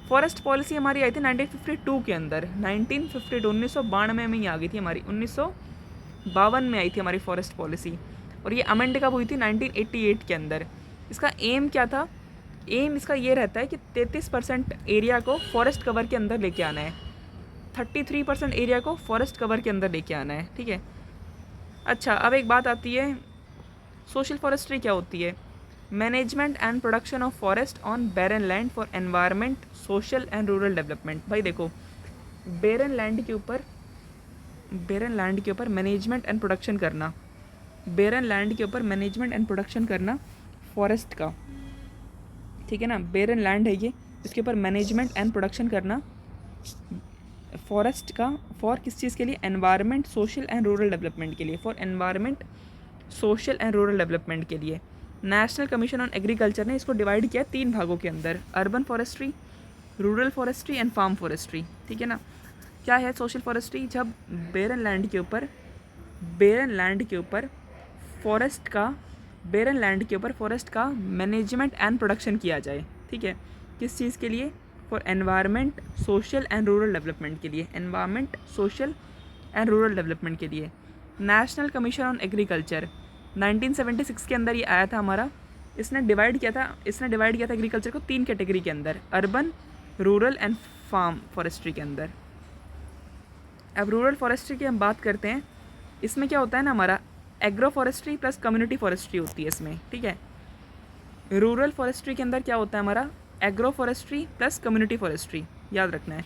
फॉरेस्ट पॉलिसी हमारी आई थी 1952 के अंदर, 1992 में ही आ गई थी हमारी, 1952 में आई थी हमारी फॉरेस्ट पॉलिसी, और ये अमेंड कब हुई थी, 1988 के अंदर। इसका एम क्या था, एम इसका ये रहता है कि 33% एरिया को फॉरेस्ट कवर के अंदर लेके आना है, 33% एरिया को फॉरेस्ट कवर के अंदर लेके आना है, ठीक है। अच्छा, अब एक बात आती है, सोशल फॉरेस्ट्री क्या होती है, management and production of forest on barren land for environment, social and rural development. भाई देखो, बैरन लैंड के ऊपर मैनेजमेंट एंड प्रोडक्शन करना, बैरन लैंड के ऊपर मैनेजमेंट एंड प्रोडक्शन करना फॉरेस्ट का, ठीक है ना, बैरन लैंड है ये, इसके ऊपर मैनेजमेंट एंड प्रोडक्शन करना फॉरेस्ट का, फॉर किस चीज़ के लिए, environment, social and rural development के लिए, for environment, social and rural development के लिए। नेशनल कमीशन ऑन एग्रीकल्चर ने इसको डिवाइड किया 3 भागों के अंदर, urban forestry, rural forestry and farm forestry, ठीक है ना। क्या है सोशल फॉरेस्ट्री, जब बैरन लैंड के ऊपर फॉरेस्ट का मैनेजमेंट एंड प्रोडक्शन किया जाए, ठीक है, किस चीज़ के लिए, for environment, social and rural development के लिए, environment, social and rural development के लिए। नेशनल कमीशन ऑन एग्रीकल्चर 1976 के अंदर ये आया था हमारा, इसने डिवाइड किया था एग्रीकल्चर को 3 कैटेगरी के अंदर, urban, rural and farm forestry के अंदर। अब रूरल फॉरेस्ट्री की हम बात करते हैं, इसमें क्या होता है ना, हमारा agro forestry plus community forestry होती है इसमें, ठीक है। रूरल फॉरेस्ट्री के अंदर क्या होता है हमारा, agro forestry plus community forestry, याद रखना है।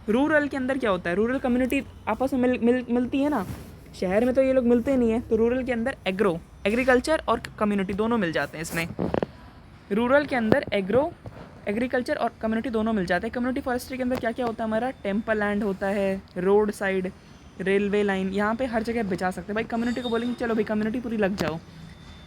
रूरल के अंदर क्या होता है, रूरल कम्युनिटी आपस में मिलती है ना, शहर में तो ये लोग मिलते नहीं है, तो रूरल के अंदर एग्रीकल्चर और कम्युनिटी दोनों मिल जाते हैं इसमें। रूरल के अंदर एग्रीकल्चर और कम्युनिटी दोनों मिल जाते हैं। कम्युनिटी फॉरेस्ट्री के अंदर क्या क्या होता है हमारा, टेम्पल लैंड होता है, रोड साइड, रेलवे लाइन, यहाँ पे हर जगह बिछा सकते हैं। भाई कम्युनिटी को बोलेंगे चलो भाई कम्युनिटी पूरी लग जाओ,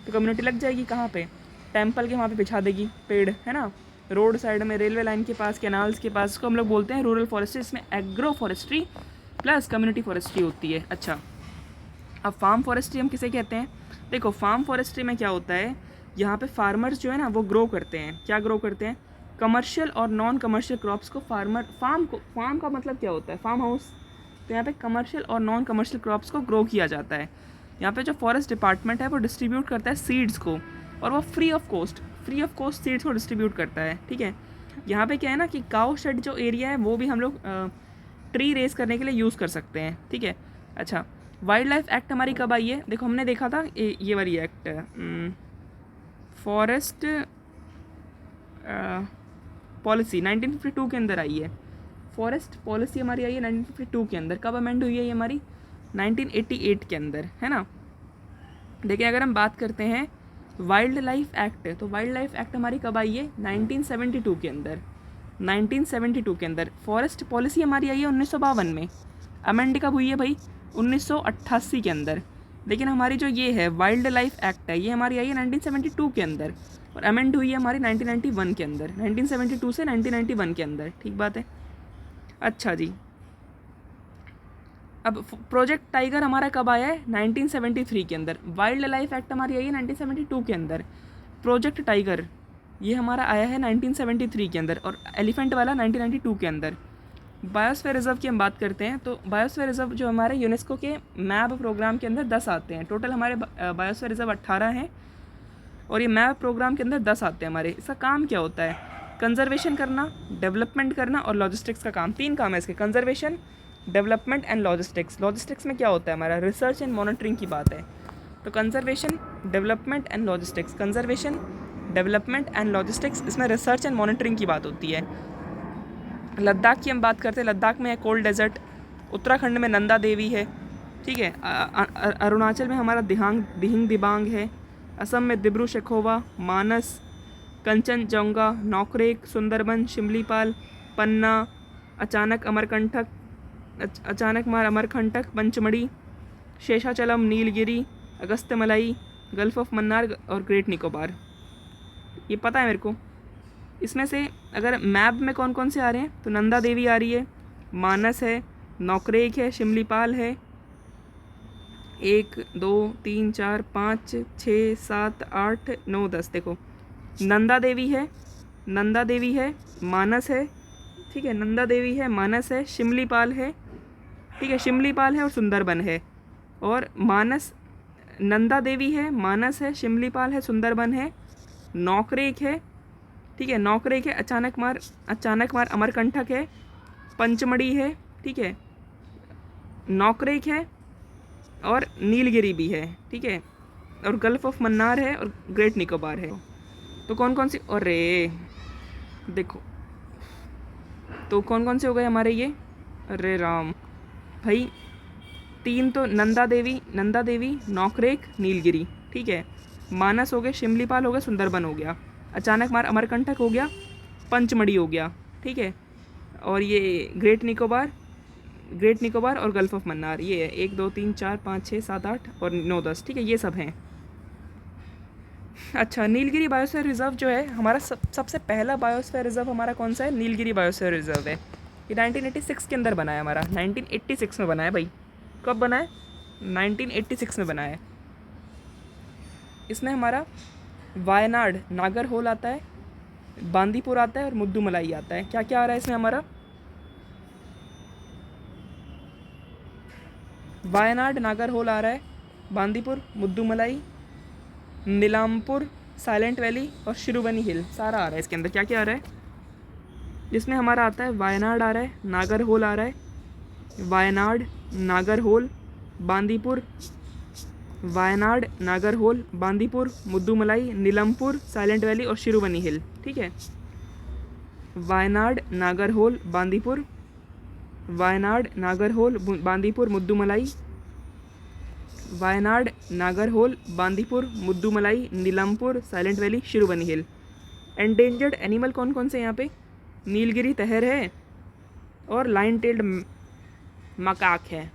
तो कम्युनिटी लग जाएगी कहाँ पे, टेम्पल के वहाँ पे बिछा देगी पेड़, है ना, रोड साइड में, रेलवे लाइन के पास, कैनाल्स के पास, इसको हम लोग बोलते हैं रूरल फॉरेस्ट्री। इसमें agro forestry plus community forestry होती है। अच्छा, अब फार्म फॉरेस्ट्री हम किसे कहते हैं, देखो फार्म फॉरेस्ट्री में क्या होता है, यहाँ पे फार्मर्स जो है ना वो ग्रो करते हैं, क्या ग्रो करते हैं, कमर्शियल और नॉन कमर्शियल क्रॉप्स को फार्म का मतलब क्या होता है, फार्म हाउस, तो यहाँ पे कमर्शियल और नॉन कमर्शियल क्रॉप्स को ग्रो किया जाता है। यहाँ पे जो फॉरेस्ट डिपार्टमेंट है वो डिस्ट्रीब्यूट करता है सीड्स को, और वो फ्री ऑफ कोस्ट सीड्स को डिस्ट्रीब्यूट करता है, ठीक है। यहाँ पे क्या है ना कि काउ शेड जो एरिया है वो भी हम लोग ट्री रेस करने के लिए यूज़ कर सकते हैं, ठीक है। अच्छा, वाइल्ड लाइफ एक्ट हमारी कब आई है, देखो हमने देखा था ये वाली एक्ट, फॉरेस्ट पॉलिसी 1952 के अंदर आई है। फॉरेस्ट पॉलिसी हमारी आई है 1952 के अंदर। कब अमेंड हुई है ये हमारी, 1988 के अंदर, है ना। देखिए अगर हम बात करते हैं वाइल्ड लाइफ एक्ट, तो वाइल्ड लाइफ एक्ट हमारी कब आई है, 1972 के अंदर, 1972 के अंदर। फॉरेस्ट पॉलिसी हमारी आई है 1952 में। अमेंड कब हुई है भाई, 1988 के अंदर। लेकिन हमारी जो ये है वाइल्ड लाइफ एक्ट है ये हमारी आई है 1972 के अंदर, और अमेंड हुई है हमारी 1991 के अंदर, 1972 से 1991 के अंदर, ठीक बात है। अच्छा जी, अब प्रोजेक्ट टाइगर हमारा कब आया है? 1973 के अंदर। वाइल्ड लाइफ एक्ट हमारी आई है 1972 के अंदर। प्रोजेक्ट टाइगर ये हमारा आया है 1973 के अंदर, और एलिफेंट वाला 1992 के अंदर। बायोस्फीयर रिजर्व की हम बात करते हैं, तो बायोस्फीयर रिजर्व जो हमारे यूनेस्को के मैप प्रोग्राम के अंदर 10 आते हैं। टोटल हमारे बायोस्फीयर रिजर्व 18 हैं, और ये मैप प्रोग्राम के अंदर 10 आते हैं हमारे। इसका काम क्या होता है? कंजर्वेशन करना, डेवलपमेंट करना और लॉजिस्टिक्स का काम। 3 काम है इसके, conservation, development and logistics. Logistics में क्या होता है हमारा? रिसर्च एंड मॉनिटरिंग की बात है। तो conservation, development and logistics, conservation, development and logistics, इसमें रिसर्च एंड मॉनिटरिंग की बात होती है। लद्दाख की हम बात करते हैं, लद्दाख में है कोल्ड डेजर्ट, उत्तराखंड में नंदा देवी है, ठीक है। अरुणाचल में हमारा दिहिंग दिबांग है, असम में दिब्रू शेखोवा, मानस, कंचनजंगा, नौकरेक, सुंदरबन, शिमलीपाल, पन्ना, अचानक अमरकंटक, पंचमढ़ी, शेषाचलम, नीलगिरी, अगस्त्यमलाई, गल्फ ऑफ मन्नार और ग्रेट निकोबार। ये पता है मेरे को। इसमें से अगर मैप में कौन कौन से आ रहे हैं, तो नंदा देवी आ रही है, मानस है, नौकरेक है, शिमलीपाल है, 1 2 3 4 5 6 7 8 9 10। देखो नंदा देवी है, मानस है, ठीक है, नंदा देवी है, मानस है, शिमलीपाल है, ठीक है, शिमलीपाल है और सुंदरबन है। और मानस, नंदा देवी है, मानस है, शिमलीपाल है, सुंदरबन है, नौकरेक है, ठीक है, नौकरेक है, अचानकमार अमरकंटक है, पंचमढ़ी है, ठीक है, नौकरेक है और नीलगिरी भी है, ठीक है, और गल्फ ऑफ मन्नार है और ग्रेट निकोबार है। तो कौन कौन सी, अरे देखो, तो कौन कौन से हो गए हमारे ये? अरे राम भाई, 3 तो नंदा देवी, नौकरेक, नीलगिरी, ठीक है, मानस हो गए, शिमलीपाल हो गया, सुंदरबन हो गया, अचानकमार अमरकंटक हो गया, पंचमढ़ी हो गया, ठीक है, और ये ग्रेट निकोबार और गल्फ ऑफ मन्नार, ये है 1 2 3 4 5 6 7 8 और 9 10, ठीक है, ये सब हैं। अच्छा, नीलगिरी बायोस्फीयर रिजर्व जो है हमारा सबसे पहला बायोस्फीयर रिजर्व हमारा कौन सा है? नीलगिरी बायोस्फीयर रिजर्व है। ये 1986 के अंदर बना है हमारा, 1986 में बना है भाई। कब बना है? 1986 में बना है। इसमें हमारा वायनाड, नागरहोल आता है, बांदीपुर आता है और मुद्दुमलाई आता है। क्या क्या आ रहा है इसमें हमारा? वायनाड, नागरहोल आ रहा है, बांदीपुर, मुद्दुमलाई, नीलामपुर, साइलेंट वैली और शिरुबनी हिल, सारा आ रहा है इसके अंदर। क्या क्या आ रहा है? जिसमें हमारा आता है वायनाड आ रहा है, नागरहोल आ रहा है, वायनाड, नागरहोल, बांदीपुर, वायनाड, नागरहोल, बांदीपुर, मुद्दुमलाई, नीलमपुर, साइलेंट वैली और शिरुबनी हिल, ठीक है। वायनाड, नागरहोल, बांदीपुर, वायनाड, नागरहोल, बांदीपुर, मुद्दुमलाई, वायनाड, नागरहोल, बांदीपुर, मुद्दुमलाई, नीलमपुर, साइलेंट वैली, शिरुबनी हिल। एंडेंजर्ड एनिमल कौन कौन से यहाँ पे? नीलगिरी तहर है और लाइन टेल्ड मकाक है,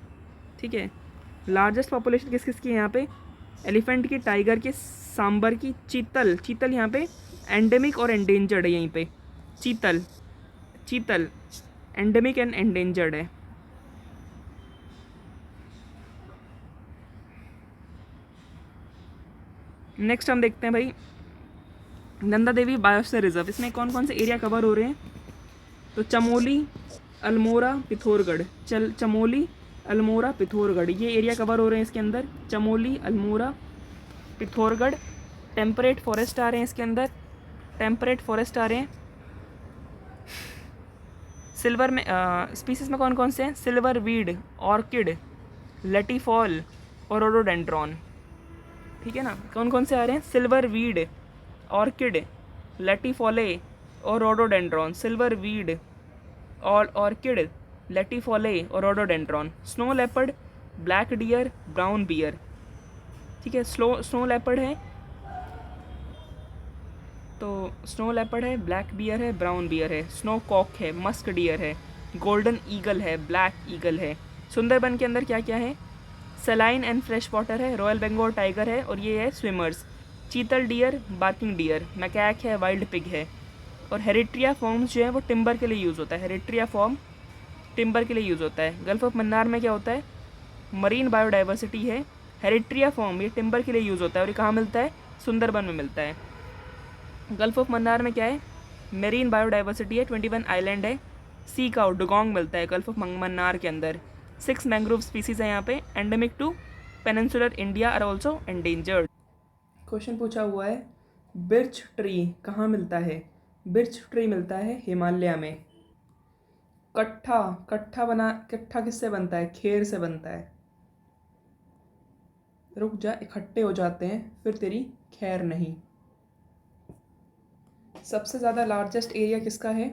ठीक है। लार्जेस्ट पॉपुलेशन किस किस की है यहाँ पे? एलिफेंट की, टाइगर की, सांबर की, चीतल यहाँ पे एंडेमिक और एंडेंजर्ड है। यहीं पे चीतल एंडेमिक एंड एंडेंजर्ड है। नेक्स्ट हम देखते हैं भाई नंदा देवी बायोस्फीयर रिजर्व। इसमें कौन कौन से एरिया कवर हो रहे हैं? तो चमोली, अल्मोड़ा, पिथौरगढ़, चमोली, अल्मोड़ा, पिथौरगढ़, ये एरिया कवर हो रहे हैं इसके अंदर। चमोली, अल्मोड़ा, पिथौरगढ़। टेम्परेट फॉरेस्ट आ रहे हैं इसके अंदर, टेम्परेट फॉरेस्ट आ रहे हैं। सिल्वर में स्पीसीज में कौन कौन से हैं? सिल्वर वीड, ऑर्किड, लेटीफॉल और रोडोडेंड्रॉन, ठीक है ना। कौन कौन से आ रहे हैं? सिल्वर वीड, ऑर्किड, लेटीफॉले और रोडोडेंड्रॉन। सिल्वर वीड और ऑर्किड, लेटीफॉले और rhododendron. Snow leopard, black deer, brown bear, ठीक है। स्नो लेपर्ड है, तो स्नो लेपर्ड है, ब्लैक बियर है, ब्राउन बियर है। स्नो कॉक है, मस्क डियर है, गोल्डन ईगल है, ब्लैक ईगल है। सुंदरबन के अंदर क्या क्या है? सलाइन एंड फ्रेश वाटर है, रॉयल बंगाल टाइगर है और ये है स्विमर्स। चीतल डियर, बार्किंग डियर, मैकैक है, वाइल्ड पिग है। और हेरिट्रिया फॉर्म्स जो है वो टिम्बर के लिए यूज़ होता है। हेरिट्रिया फॉर्म टिम्बर के लिए यूज़ होता है। गल्फ ऑफ मन्नार में क्या होता है, मरीन बायोडाइवर्सिटी है। हेरिट्रिया फॉर्म ये टिम्बर के लिए यूज़ होता है और ये कहाँ मिलता है, सुंदरबन में मिलता है। गल्फ ऑफ मन्नार में क्या है, मेरीन बायोडाइवर्सिटी है, 21 आइलैंड है। सी काउ डुगोंग मिलता है गल्फ ऑफ मन्नार के अंदर। 6 मैंग्रोव स्पीसीज है यहाँ पे, endemic to peninsular India, are also endangered. Question पूछा हुआ है, बिर्च ट्री कहाँ मिलता है। बिर्च ट्री मिलता है हिमालय में। कट्ठा, कट्ठा किससे बनता है, खेर से बनता है। रुक जा, इकट्ठे हो जाते हैं फिर तेरी खैर नहीं। सबसे ज़्यादा लार्जेस्ट एरिया किसका है,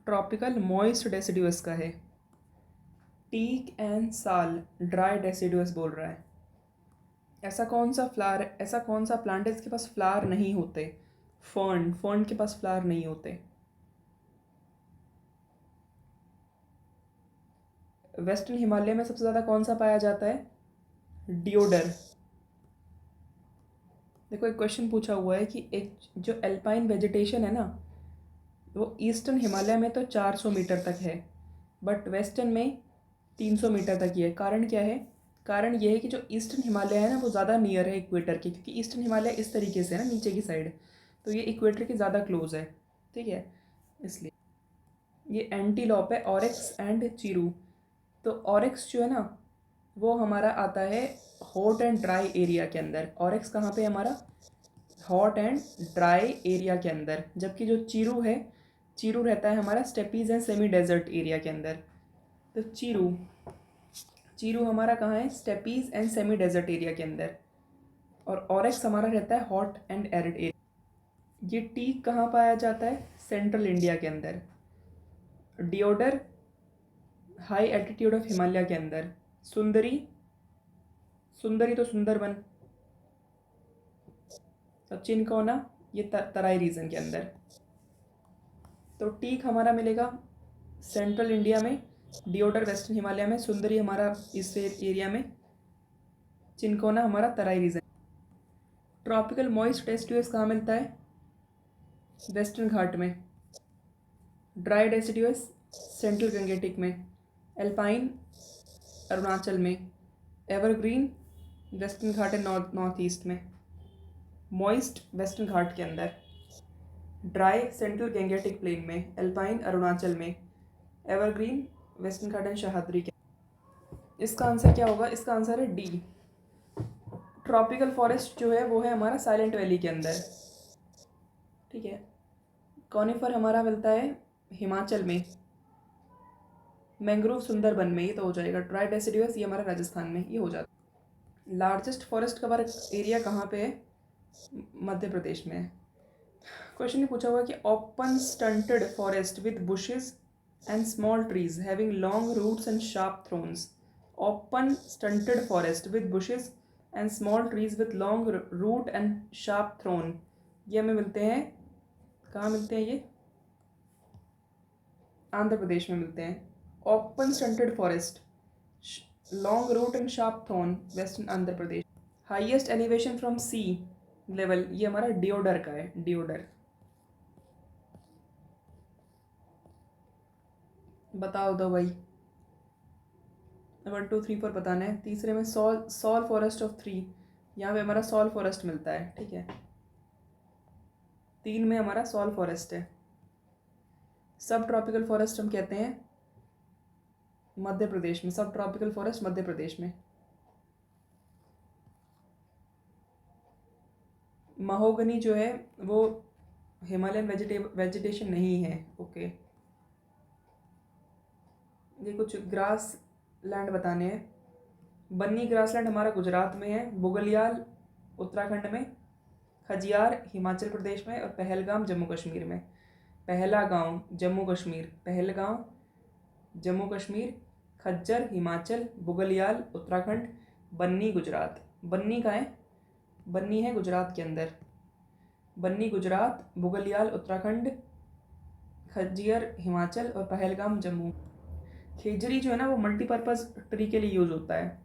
ट्रॉपिकल मॉइस्ट डेसिडुअस का है। टीक एंड साल ड्राई डेसिडुअस बोल रहा है। ऐसा कौन सा प्लांट है जिसके पास फ्लावर नहीं होते, फर्न के पास फ्लावर नहीं होते। वेस्टर्न हिमालय में सबसे ज़्यादा कौन सा पाया जाता है, डिओडर। देखो एक क्वेश्चन पूछा हुआ है कि एक जो एल्पाइन वेजिटेशन है ना, वो ईस्टर्न हिमालय में तो 400 मीटर तक है, बट वेस्टर्न में 300 मीटर तक ही है। कारण क्या है, कारण ये है कि जो ईस्टर्न हिमालय है ना वो ज़्यादा नियर है इक्वेटर के, क्योंकि ईस्टर्न हिमालय इस तरीके से है ना नीचे की साइड, तो ये इक्वेटर के ज़्यादा क्लोज है, ठीक है, इसलिए। ये एंटीलॉप है, ऑरिक्स एंड चीरू। तो ऑरिक्स जो है ना वो हमारा आता है हॉट एंड ड्राई एरिया के अंदर। ऑरिक्स कहाँ पे है हमारा, हॉट एंड ड्राई एरिया के अंदर, जबकि जो चीरू है, चीरू रहता है हमारा steppes and semi desert area के अंदर। तो चीरू हमारा कहाँ है, steppes and semi desert area के अंदर, और ऑरेक्स हमारा रहता है हॉट एंड एरिड एरिया। ये टीक कहाँ पाया जाता है, सेंट्रल इंडिया के अंदर। Deodar high altitude of Himalaya के अंदर। सुंदरी तो सुंदरबन, और चिनकोना ये तराई रीजन के अंदर। तो टीक हमारा मिलेगा सेंट्रल इंडिया में, डिओडर वेस्टर्न हिमालय में, सुंदरी हमारा इस एरिया में, चिनकोना हमारा तराई रीजन। ट्रॉपिकल मॉइस्ट डेसिडुअस कहाँ मिलता है, वेस्टर्न घाट में। ड्राई डेसिडुअस सेंट्रल गंगेटिक में। एल्पाइन अरुणाचल में। एवरग्रीन वेस्टर्न घाट है नॉर्थ ईस्ट में। मॉइस्ट वेस्टर्न घाट के अंदर। ड्राई सेंट्रल गंगेटिक प्लेन में। एल्पाइन अरुणाचल में। Evergreen western Ghat and Sahyadri के। इसका आंसर क्या होगा, इसका आंसर है डी। ट्रॉपिकल फॉरेस्ट जो है वो है हमारा साइलेंट वैली के अंदर, ठीक है। कॉनिफर हमारा मिलता है हिमाचल में, मैंग्रोव सुंदरबन में, ये तो हो जाएगा। ड्राई डेसिडुअस ये हमारा राजस्थान में, ये हो जाता। लार्जेस्ट फॉरेस्ट कवर एरिया कहाँ पे है, मध्य प्रदेश में है। क्वेश्चन ये पूछा हुआ कि open stunted forest with bushes and small trees having long roots and sharp thorns. Open stunted forest with bushes and small trees with long root and sharp thorn, ये हमें मिलते हैं, कहाँ मिलते हैं ये, आंध्र प्रदेश में मिलते हैं। Open stunted forest, long root and sharp thorn, western Andhra Pradesh. Highest elevation from sea level, ये हमारा डिओडर का है, डिओडर। बताओ दो भाई, 1 2 3 4 बताना है। तीसरे में सॉल फॉरेस्ट ऑफ 3, यहाँ पे हमारा सॉल फॉरेस्ट मिलता है, ठीक है। 3 में हमारा सॉल फॉरेस्ट है। सब ट्रॉपिकल फॉरेस्ट हम कहते हैं मध्य प्रदेश में, सब ट्रॉपिकल फॉरेस्ट मध्य प्रदेश में। महोगनी जो है वो हिमालयन वेजिटेशन नहीं है, ओके। ये कुछ ग्रास लैंड बताने हैं। बन्नी ग्रास लैंड हमारा गुजरात में है, बुगलियाल उत्तराखंड में, खजियार हिमाचल प्रदेश में, और पहलगाम जम्मू कश्मीर में। पहला गांव जम्मू कश्मीर, पहलगाम जम्मू कश्मीर, खज्जर हिमाचल, बुगलियाल उत्तराखंड, बन्नी गुजरात। बन्नी कहाँ है, बन्नी है गुजरात के अंदर। बन्नी गुजरात, बुगलियाल उत्तराखंड, खज्जियर हिमाचल, और पहलगाम जम्मू। खेजरी जो है ना वो मल्टीपर्पज़ ट्री के लिए यूज़ होता है।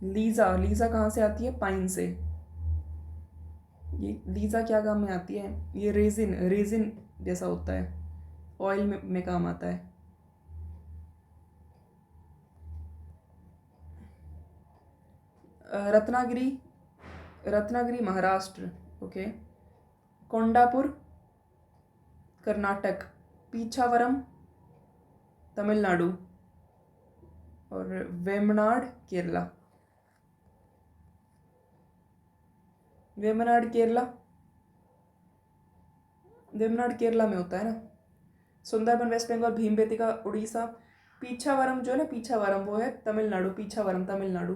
लीज़ा कहाँ से आती है, पाइन से। ये लीज़ा क्या काम में आती है, ये रेजिन जैसा होता है, ऑयल में काम आता है। रत्नागिरी, रत्नागिरी महाराष्ट्र, ओके। कोंडापुर कर्नाटक, पीछावरम तमिलनाडु और वेमनाड केरला। वेमनाड केरला, वेमनाड केरला में होता है ना। सुंदरबन वेस्ट बंगाल, भीमबेटका उड़ीसा, पीछावरम जो है ना, पीछावरम वो है तमिलनाडु, पीछावरम तमिलनाडु।